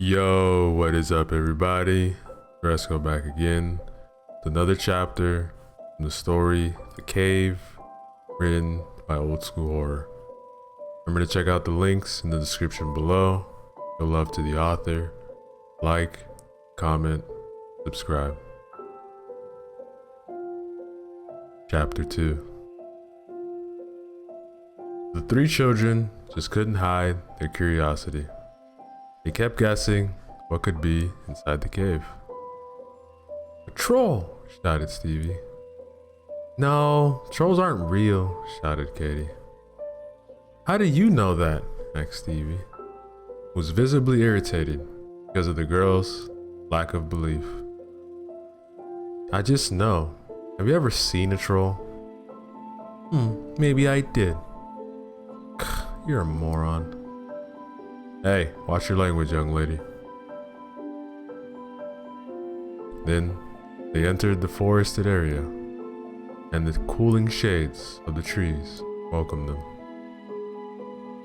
Yo, what is up, everybody? Fresco back again with another chapter in the story The Cave, written by Old School Horror. Remember to check out the links in the description below. Show love to the author. Like, comment, subscribe. Chapter 2. The three children just couldn't hide their curiosity. They kept guessing what could be inside the cave. "A troll!" shouted Stevie. "No, trolls aren't real," shouted Katie. "How do you know that?" asked Stevie, who was visibly irritated because of the girls' lack of belief. "I just know. Have you ever seen a troll?" Maybe I did." "You're a moron." "Hey, watch your language, young lady." Then they entered the forested area, and the cooling shades of the trees welcomed them.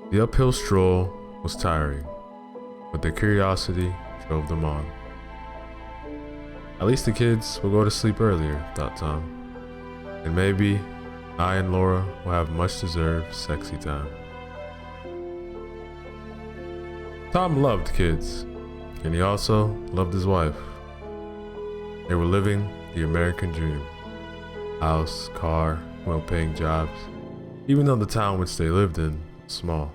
The uphill stroll was tiring, but their curiosity drove them on. "At least the kids will go to sleep earlier," thought Tom. "And maybe I and Laura will have much deserved sexy time." Tom loved kids, and he also loved his wife. They were living the American dream. House, car, well-paying jobs, even though the town which they lived in was small.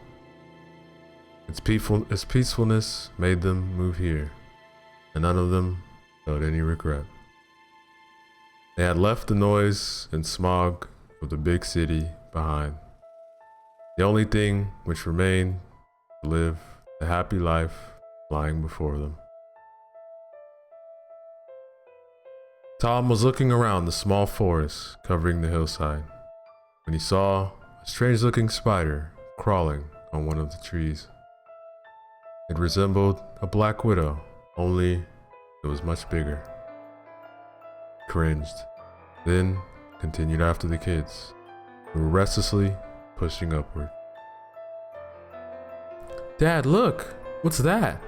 Its peacefulness made them move here, and none of them felt any regret. They had left the noise and smog of the big city behind. The only thing which remained to live the happy life lying before them. Tom was looking around the small forest covering the hillside when he saw a strange-looking spider crawling on one of the trees. It resembled a black widow, only it was much bigger. He cringed, then continued after the kids, who were restlessly pushing upward. "Dad, look! What's that?"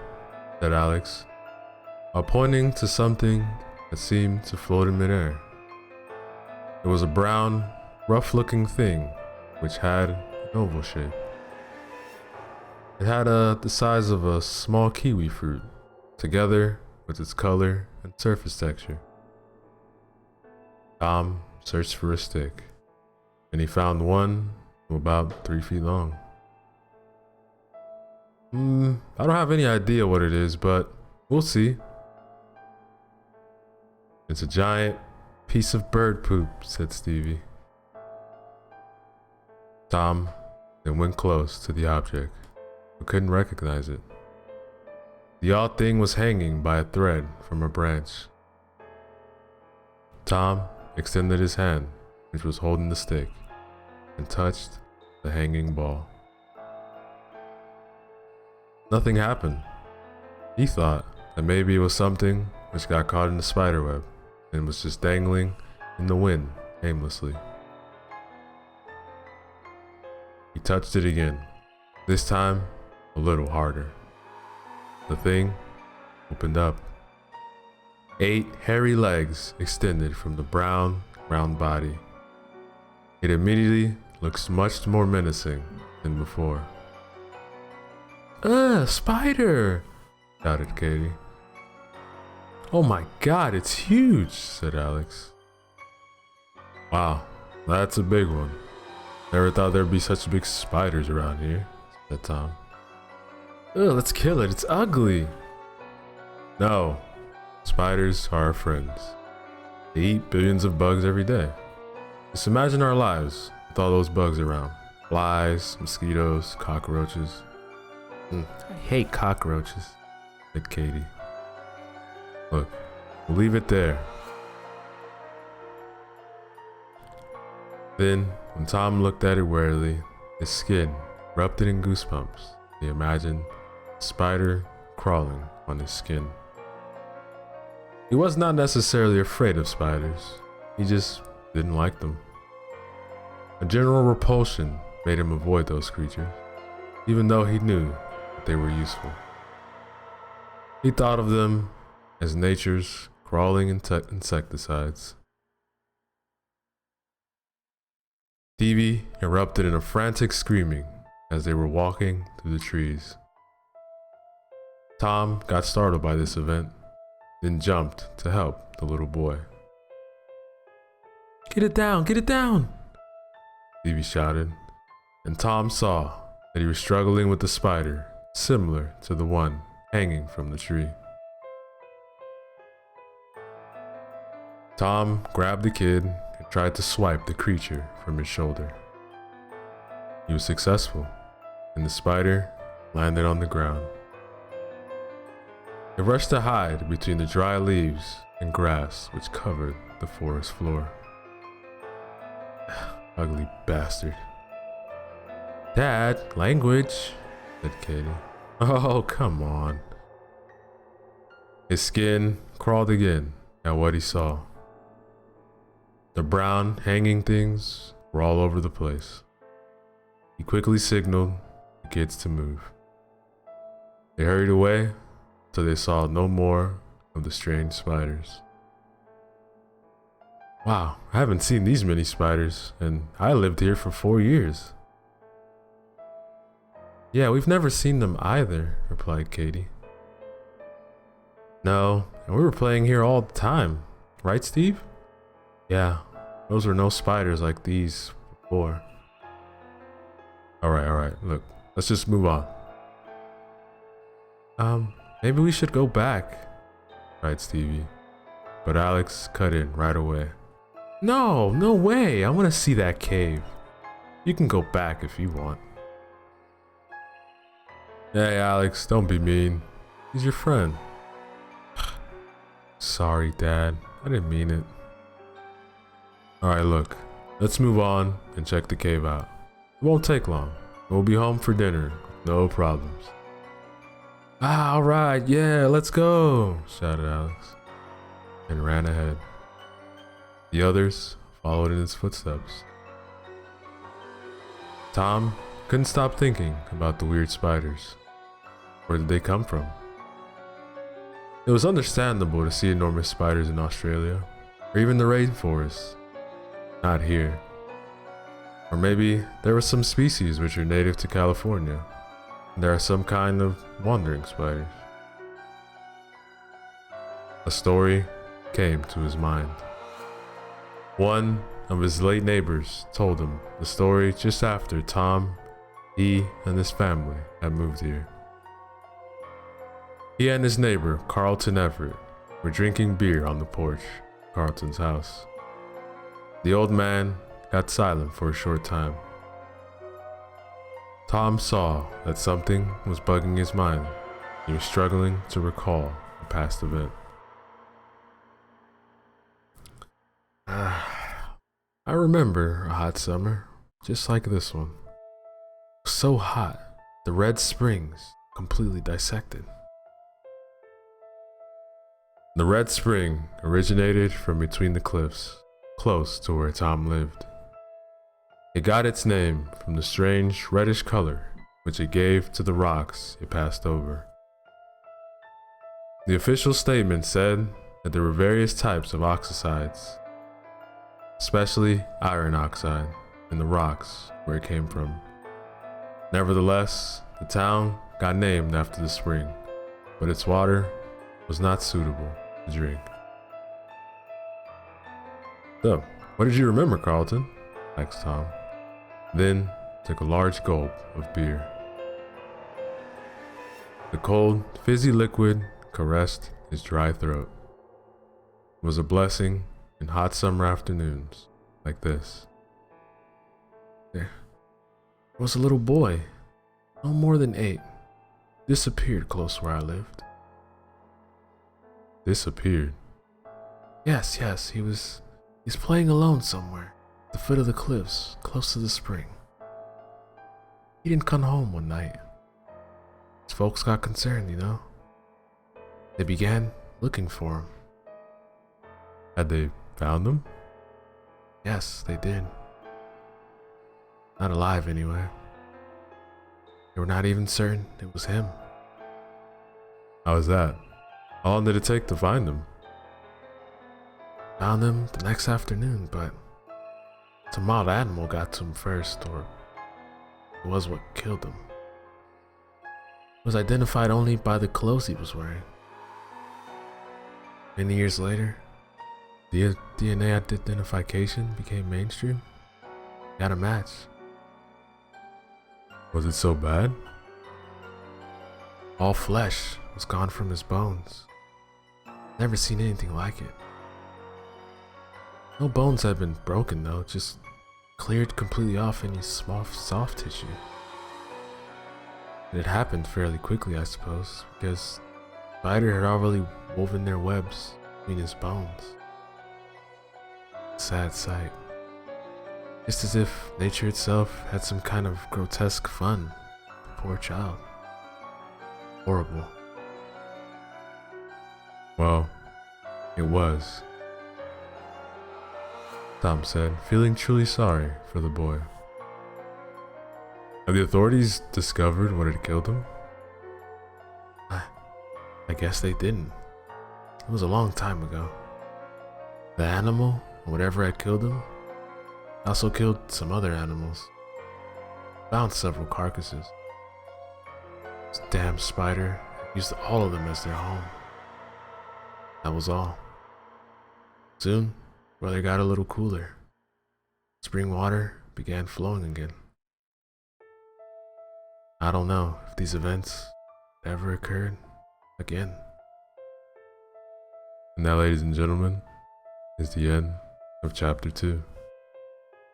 said Alex, while pointing to something that seemed to float in midair. It was a brown, rough-looking thing which had an oval shape. It had the size of a small kiwi fruit, together with its color and surface texture. Tom searched for a stick, and he found one about 3 feet long. I don't have any idea what it is, but we'll see." "It's a giant piece of bird poop," said Stevie. Tom then went close to the object, but couldn't recognize it. The odd thing was hanging by a thread from a branch. Tom extended his hand, which was holding the stick, and touched the hanging ball. Nothing happened. He thought that maybe it was something which got caught in the spiderweb and was just dangling in the wind aimlessly. He touched it again, this time a little harder. The thing opened up. 8 hairy legs extended from the brown, round body. It immediately looks much more menacing than before. Spider!" shouted Katie. "Oh my God, it's huge," said Alex. "Wow, that's a big one. Never thought there'd be such big spiders around here," said Tom. "Let's kill it, it's ugly." "No, spiders are our friends. They eat billions of bugs every day. Just imagine our lives with all those bugs around. Flies, mosquitoes, cockroaches." "I hate cockroaches," said Katie. "Look, we'll leave it there." Then, when Tom looked at it warily, his skin erupted in goosebumps. He imagined a spider crawling on his skin. He was not necessarily afraid of spiders. He just didn't like them. A general repulsion made him avoid those creatures, even though he knew they were useful. He thought of them as nature's crawling insecticides. Stevie erupted in a frantic screaming as they were walking through the trees. Tom got startled by this event, then jumped to help the little boy. "Get it down, get it down!" Stevie shouted, and Tom saw that he was struggling with a spider similar to the one hanging from the tree. Tom grabbed the kid and tried to swipe the creature from his shoulder. He was successful, and the spider landed on the ground. It rushed to hide between the dry leaves and grass which covered the forest floor. Ugly bastard. "Dad, language," said Katie. "Oh, come on." His skin crawled again at what he saw. The brown hanging things were all over the place. He quickly signaled the kids to move. They hurried away till they saw no more of the strange spiders. "Wow, I haven't seen these many spiders, and I lived here for 4 years." "Yeah, we've never seen them either," replied Katie. "No, and we were playing here all the time, right, Steve?" "Yeah, those were no spiders like these before." All right, look, let's just move on. Maybe we should go back," cried Stevie, but Alex cut in right away. No way, I want to see that cave. You can go back if you want." "Hey Alex, don't be mean. He's your friend." "Sorry, Dad, I didn't mean it." "Alright, look, let's move on and check the cave out. It won't take long. We'll be home for dinner, no problems." Alright, yeah, let's go," shouted Alex, and ran ahead. The others followed in his footsteps. Tom couldn't stop thinking about the weird spiders. Where did they come from? It was understandable to see enormous spiders in Australia, or even the rainforest. Not here. Or maybe there were some species which are native to California, and there are some kind of wandering spiders. A story came to his mind. One of his late neighbors told him the story just after Tom, he, and his family had moved here. He and his neighbor, Carlton Everett, were drinking beer on the porch of Carlton's house. The old man got silent for a short time. Tom saw that something was bugging his mind. He was struggling to recall a past event. I remember a hot summer, just like this one. So hot, the Red Springs completely dissected. The Red Spring originated from between the cliffs, close to where Tom lived. It got its name from the strange reddish color which it gave to the rocks it passed over. The official statement said that there were various types of oxides, especially iron oxide, in the rocks where it came from. Nevertheless, the town got named after the spring, but its water was not suitable to drink. "So, what did you remember, Carlton?" asked Tom, then took a large gulp of beer. The cold, fizzy liquid caressed his dry throat. It was a blessing in hot summer afternoons like this. There was a little boy, no more than 8, disappeared close where I lived. Disappeared? Yes, he's playing alone somewhere, at the foot of the cliffs, close to the spring. He didn't come home one night. His folks got concerned, you know. They began looking for him. Had they found him? Yes, they did. Not alive anyway. They were not even certain it was him. How was that? How long did it take to find him? Found him the next afternoon, but some wild animal got to him first, or it was what killed him. He was identified only by the clothes he was wearing. Many years later, The DNA identification became mainstream? got a match. Was it so bad? All flesh was gone from his bones. Never seen anything like it. No bones had been broken though, just cleared completely off any small soft tissue. It had happened fairly quickly, I suppose, because the spider had already woven their webs between his bones. Sad sight. Just as if nature itself had some kind of grotesque fun. The poor child. Horrible. Well, it was, Tom said, feeling truly sorry for the boy. Have the authorities discovered what had killed him? I guess they didn't. It was a long time ago. The animal, whatever had killed him, also killed some other animals. Found several carcasses. This damn spider used all of them as their home. That was all. Soon, weather got a little cooler. Spring water began flowing again. I don't know if these events ever occurred again. And that, ladies and gentlemen, is the end of chapter 2.